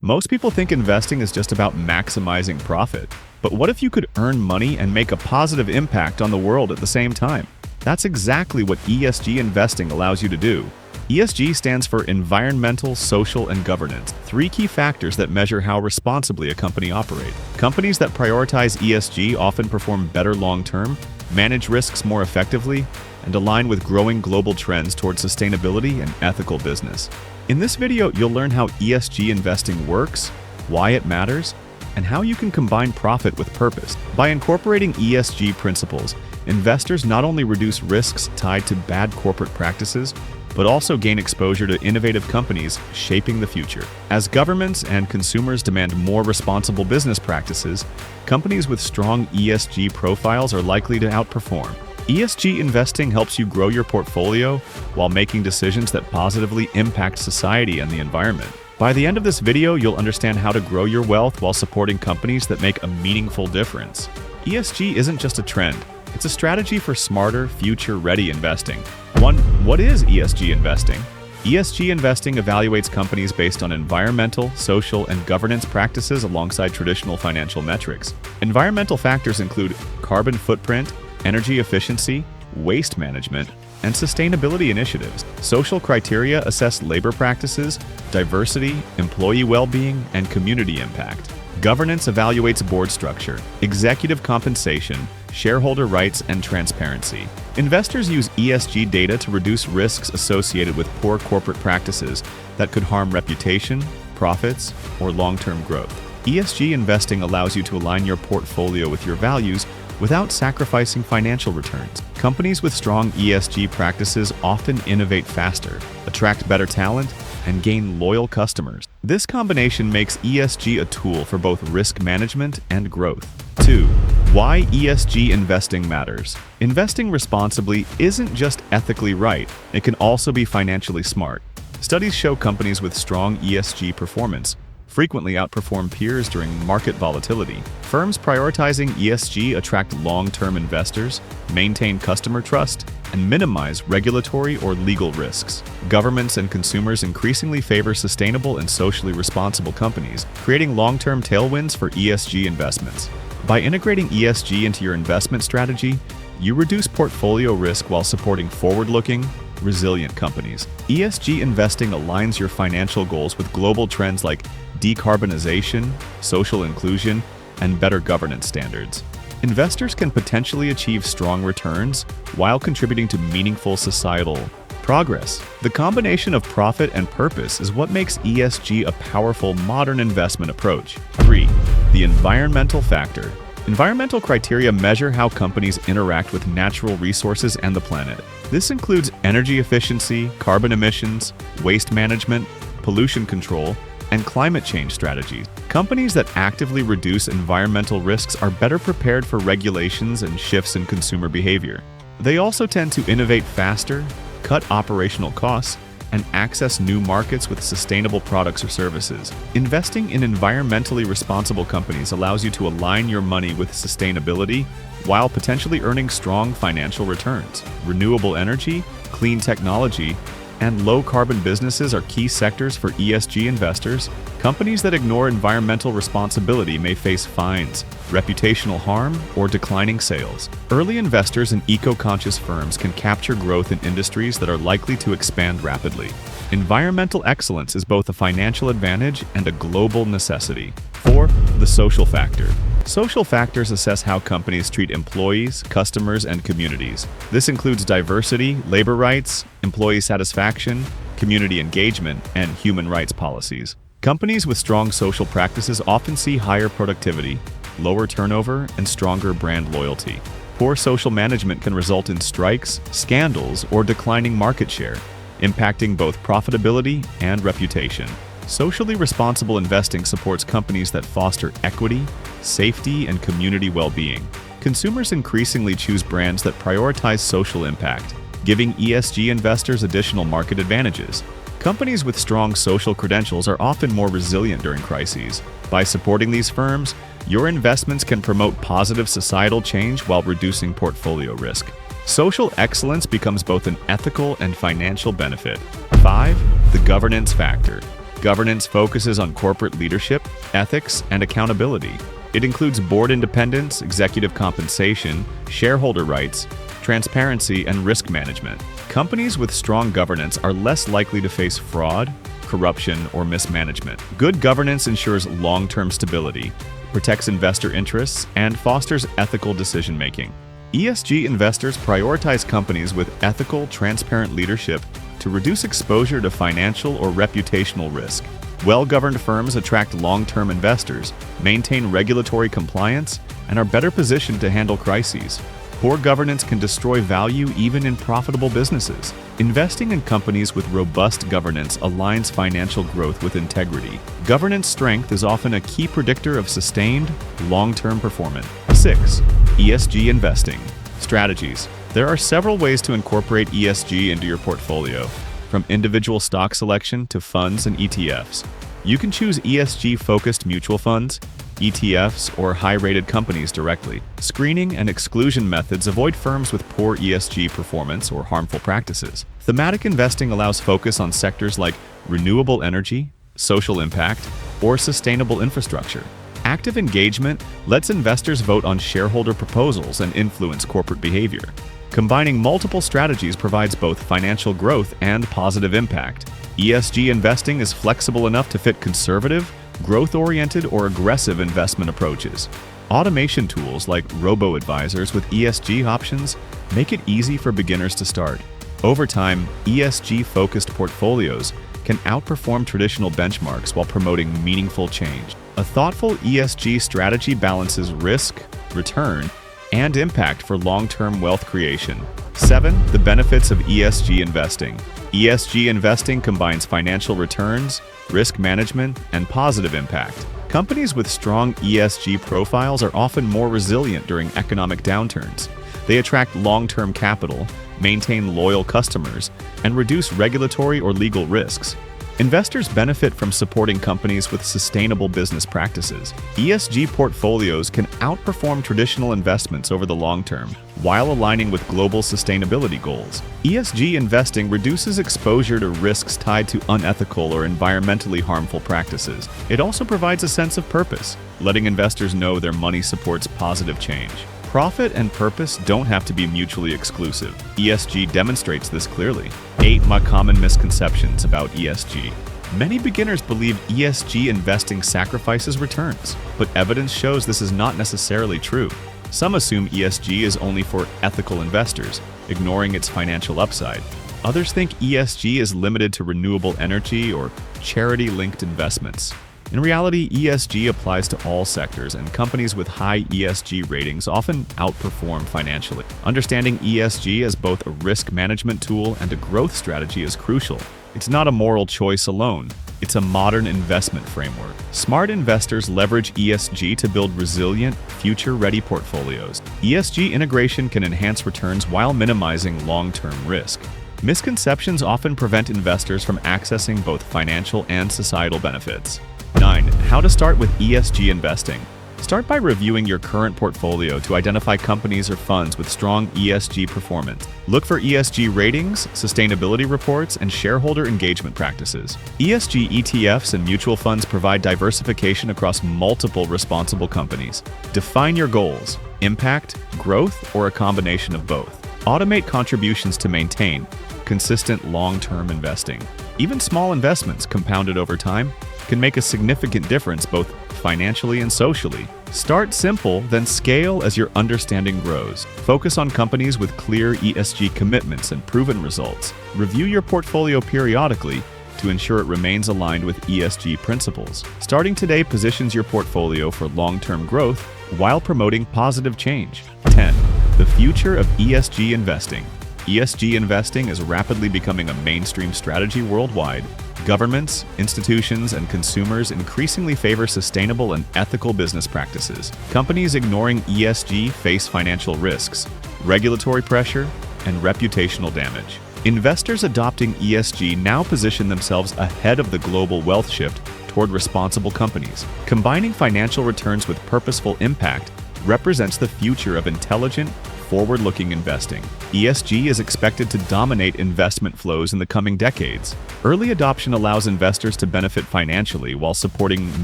Most people think investing is just about maximizing profit. But what if you could earn money and make a positive impact on the world at the same time? That's exactly what ESG investing allows you to do. ESG stands for Environmental, Social, and Governance, three key factors that measure how responsibly a company operates. Companies that prioritize ESG often perform better long-term, manage risks more effectively, and align with growing global trends toward sustainability and ethical business. In this video, you'll learn how ESG investing works, why it matters, and how you can combine profit with purpose. By incorporating ESG principles, investors not only reduce risks tied to bad corporate practices, but also gain exposure to innovative companies shaping the future. As governments and consumers demand more responsible business practices, companies with strong ESG profiles are likely to outperform. ESG investing helps you grow your portfolio while making decisions that positively impact society and the environment. By the end of this video, you'll understand how to grow your wealth while supporting companies that make a meaningful difference. ESG isn't just a trend. It's a strategy for smarter, future-ready investing. 1. What is ESG investing? ESG investing evaluates companies based on environmental, social, and governance practices alongside traditional financial metrics. Environmental factors include carbon footprint, energy efficiency, waste management, and sustainability initiatives. Social criteria assess labor practices, diversity, employee well-being, and community impact. Governance evaluates board structure, executive compensation, shareholder rights, and transparency. Investors use ESG data to reduce risks associated with poor corporate practices that could harm reputation, profits, or long-term growth. ESG investing allows you to align your portfolio with your values without sacrificing financial returns. Companies with strong ESG practices often innovate faster, attract better talent, and gain loyal customers. This combination makes ESG a tool for both risk management and growth. 2. Why ESG investing matters. Investing responsibly isn't just ethically right, it can also be financially smart. Studies show companies with strong ESG performance frequently outperform peers during market volatility. Firms prioritizing ESG attract long-term investors, maintain customer trust, and minimize regulatory or legal risks. Governments and consumers increasingly favor sustainable and socially responsible companies, creating long-term tailwinds for ESG investments. By integrating ESG into your investment strategy, you reduce portfolio risk while supporting forward-looking, resilient companies. ESG investing aligns your financial goals with global trends like decarbonization, social inclusion, and better governance standards. Investors can potentially achieve strong returns while contributing to meaningful societal progress. The combination of profit and purpose is what makes ESG a powerful modern investment approach. 3. The environmental factor. Environmental criteria measure how companies interact with natural resources and the planet. This includes energy efficiency, carbon emissions, waste management, pollution control, and climate change strategies. Companies that actively reduce environmental risks are better prepared for regulations and shifts in consumer behavior. They also tend to innovate faster, cut operational costs, and access new markets with sustainable products or services. Investing in environmentally responsible companies allows you to align your money with sustainability while potentially earning strong financial returns. Renewable energy, clean technology, and low-carbon businesses are key sectors for ESG investors. Companies that ignore environmental responsibility may face fines, reputational harm, or declining sales. Early investors in eco-conscious firms can capture growth in industries that are likely to expand rapidly. Environmental excellence is both a financial advantage and a global necessity. 4. The social factor. Social factors assess how companies treat employees, customers, and communities. This includes diversity, labor rights, employee satisfaction, community engagement, and human rights policies. Companies with strong social practices often see higher productivity, lower turnover, and stronger brand loyalty. Poor social management can result in strikes, scandals, or declining market share, impacting both profitability and reputation. Socially responsible investing supports companies that foster equity, safety, and community well-being. Consumers increasingly choose brands that prioritize social impact, giving ESG investors additional market advantages. Companies with strong social credentials are often more resilient during crises. By supporting these firms, your investments can promote positive societal change while reducing portfolio risk. Social excellence becomes both an ethical and financial benefit. 5. The governance factor. Governance focuses on corporate leadership, ethics, and accountability. It includes board independence, executive compensation, shareholder rights, transparency, and risk management. Companies with strong governance are less likely to face fraud, corruption, or mismanagement. Good governance ensures long-term stability, protects investor interests, and fosters ethical decision-making. ESG investors prioritize companies with ethical, transparent leadership to reduce exposure to financial or reputational risk. Well-governed firms attract long-term investors, maintain regulatory compliance, and are better positioned to handle crises. Poor governance can destroy value even in profitable businesses. Investing in companies with robust governance aligns financial growth with integrity. Governance strength is often a key predictor of sustained, long-term performance. 6. ESG investing. Strategies. There are several ways to incorporate ESG into your portfolio, from individual stock selection to funds and ETFs. You can choose ESG-focused mutual funds, ETFs, or high-rated companies directly. Screening and exclusion methods avoid firms with poor ESG performance or harmful practices. Thematic investing allows focus on sectors like renewable energy, social impact, or sustainable infrastructure. Active engagement lets investors vote on shareholder proposals and influence corporate behavior. Combining multiple strategies provides both financial growth and positive impact. ESG investing is flexible enough to fit conservative, growth-oriented, or aggressive investment approaches. Automation tools like robo-advisors with ESG options make it easy for beginners to start. Over time, ESG-focused portfolios can outperform traditional benchmarks while promoting meaningful change. A thoughtful ESG strategy balances risk, return, and impact for long-term wealth creation. 7. The benefits of ESG investing. ESG investing combines financial returns, risk management, and positive impact. Companies with strong ESG profiles are often more resilient during economic downturns. They attract long-term capital, maintain loyal customers, and reduce regulatory or legal risks. Investors benefit from supporting companies with sustainable business practices. ESG portfolios can outperform traditional investments over the long term, while aligning with global sustainability goals. ESG investing reduces exposure to risks tied to unethical or environmentally harmful practices. It also provides a sense of purpose, letting investors know their money supports positive change. Profit and purpose don't have to be mutually exclusive. ESG demonstrates this clearly. 8 common misconceptions about ESG. Many beginners believe ESG investing sacrifices returns, but evidence shows this is not necessarily true. Some assume ESG is only for ethical investors, ignoring its financial upside. Others think ESG is limited to renewable energy or charity-linked investments. In reality, ESG applies to all sectors, and companies with high ESG ratings often outperform financially. Understanding ESG as both a risk management tool and a growth strategy is crucial. It's not a moral choice alone. It's a modern investment framework. Smart investors leverage ESG to build resilient, future-ready portfolios. ESG integration can enhance returns while minimizing long-term risk. Misconceptions often prevent investors from accessing both financial and societal benefits. 9. How to start with ESG investing. Start by reviewing your current portfolio to identify companies or funds with strong ESG performance. Look for ESG ratings, sustainability reports, and shareholder engagement practices. ESG ETFs and mutual funds provide diversification across multiple responsible companies. Define your goals: impact, growth, or a combination of both. Automate contributions to maintain consistent long-term investing. Even small investments compounded over time can make a significant difference both financially and socially. Start simple, then scale as your understanding grows. Focus on companies with clear ESG commitments and proven results. Review your portfolio periodically to ensure it remains aligned with ESG principles. Starting today positions your portfolio for long-term growth while promoting positive change. 10. The future of ESG investing. ESG investing is rapidly becoming a mainstream strategy worldwide. Governments, institutions, and consumers increasingly favor sustainable and ethical business practices. Companies ignoring ESG face financial risks, regulatory pressure, and reputational damage. Investors adopting ESG now position themselves ahead of the global wealth shift toward responsible companies. Combining financial returns with purposeful impact represents the future of intelligent, forward-looking investing. ESG is expected to dominate investment flows in the coming decades. Early adoption allows investors to benefit financially while supporting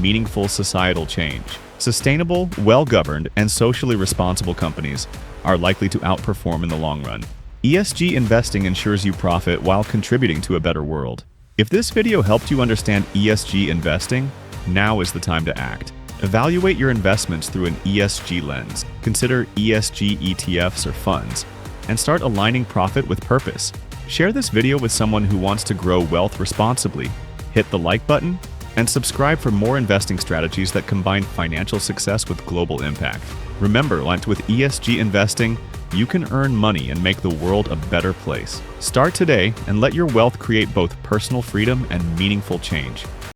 meaningful societal change. Sustainable, well-governed, and socially responsible companies are likely to outperform in the long run. ESG investing ensures you profit while contributing to a better world. If this video helped you understand ESG investing, now is the time to act. Evaluate your investments through an ESG lens. Consider ESG ETFs or funds, and start aligning profit with purpose. Share this video with someone who wants to grow wealth responsibly. Hit the like button and subscribe for more investing strategies that combine financial success with global impact. Remember, with ESG investing, you can earn money and make the world a better place. Start today and let your wealth create both personal freedom and meaningful change.